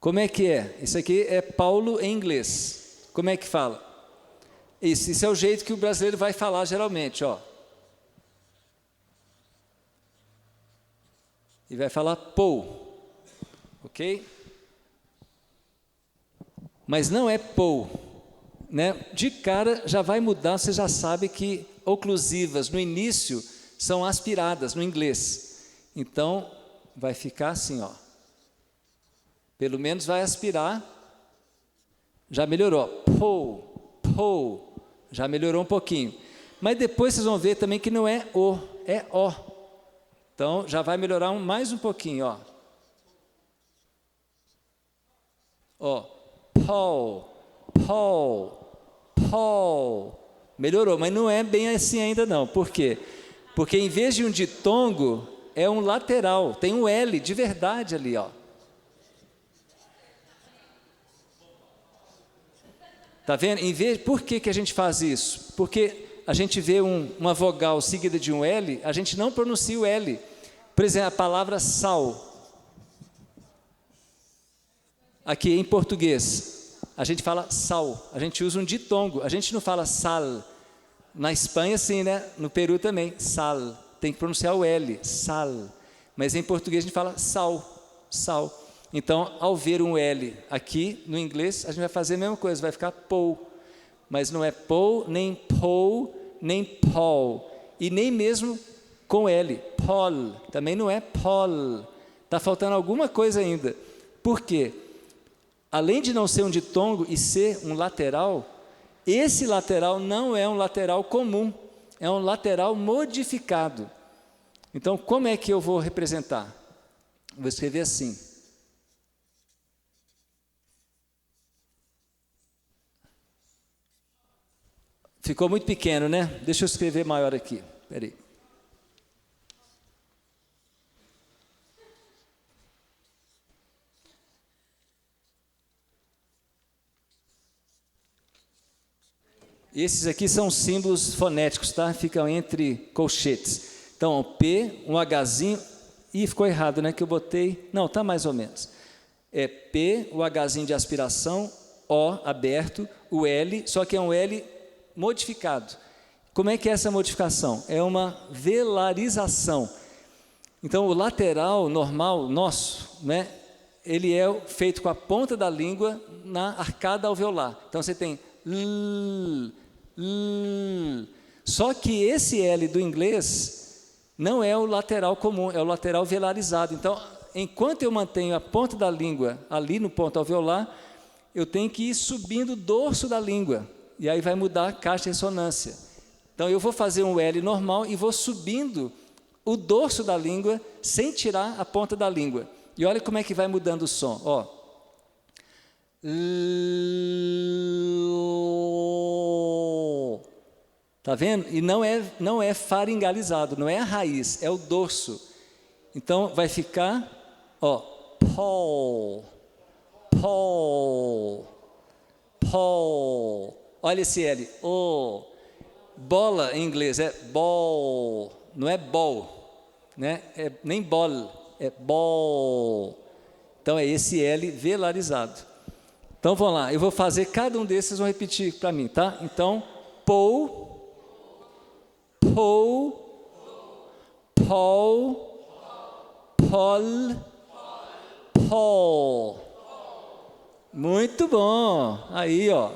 Como é que é? Isso aqui é Paulo em inglês. Como é que fala? Isso é o jeito que o brasileiro vai falar geralmente, ó. E vai falar Paul, ok? Mas não é Paul, né? De cara já vai mudar, você já sabe que oclusivas no início são aspiradas no inglês. Então, vai ficar assim, ó. Pelo menos vai aspirar, já melhorou. Paul, Paul. Já melhorou um pouquinho. Mas depois vocês vão ver também que não é O, é O. Então, já vai melhorar mais um pouquinho, ó. Ó, Paul, Paul, Paul. Melhorou, mas não é bem assim ainda não. Por quê? Porque em vez de um ditongo, é um lateral. Tem um L de verdade ali, ó. Tá vendo? Por que a gente faz isso? Porque a gente vê uma vogal seguida de um L, a gente não pronuncia o L. Por exemplo, a palavra sal. Aqui em português, a gente fala sal, a gente usa um ditongo, a gente não fala sal. Na Espanha, sim, né? No Peru também, sal. Tem que pronunciar o L, sal. Mas em português a gente fala sal, sal. Então, ao ver um L aqui no inglês, a gente vai fazer a mesma coisa, vai ficar Paul. Mas não é Paul, nem Paul, nem Paul. E nem mesmo com L, Paul. Também não é Paul. Está faltando alguma coisa ainda. Por quê? Além de não ser um ditongo e ser um lateral, esse lateral não é um lateral comum, é um lateral modificado. Então, como é que eu vou representar? Vou escrever assim. Ficou muito pequeno, né? Deixa eu escrever maior aqui. Espera aí. Esses aqui são símbolos fonéticos, tá? Ficam entre colchetes. Então, o P, um Hzinho. Ih, ficou errado, né? Que eu botei. Não, tá mais ou menos. É P, o Hzinho de aspiração, O aberto, o L, só que é um L modificado. Como é que é essa modificação? É uma velarização. Então, o lateral normal nosso, né? Ele é feito com a ponta da língua na arcada alveolar. Então, você tem L. Só que esse L do inglês não é o lateral comum, é o lateral velarizado. Então, enquanto eu mantenho a ponta da língua ali no ponto alveolar, eu tenho que ir subindo o dorso da língua, e aí vai mudar a caixa de ressonância. Então, eu vou fazer um L normal e vou subindo o dorso da língua sem tirar a ponta da língua. E olha como é que vai mudando o som, ó. Tá vendo? E não é faringalizado, não é a raiz, é o dorso. Então vai ficar, ó, Paul, Paul, Paul. Olha esse L, oh. Bola em inglês é ball, não é ball, né? É nem ball, é ball. Então é esse L velarizado. Então vamos lá, eu vou fazer cada um desses, vocês vão repetir para mim, tá? Então, Paul, Paul, Paul, Paul, Paul. Muito bom. Aí, ó.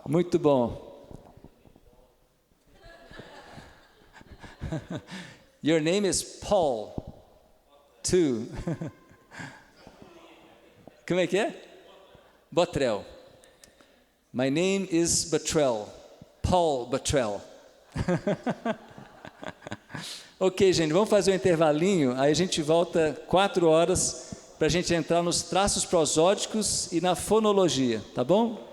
Muito bom. Your name is Paul, too. Como é que é? Botrel. My name is Botrel. Paul Botrel. Ok, gente, vamos fazer um intervalinho, aí a gente volta 4 horas para a gente entrar nos traços prosódicos e na fonologia, tá bom?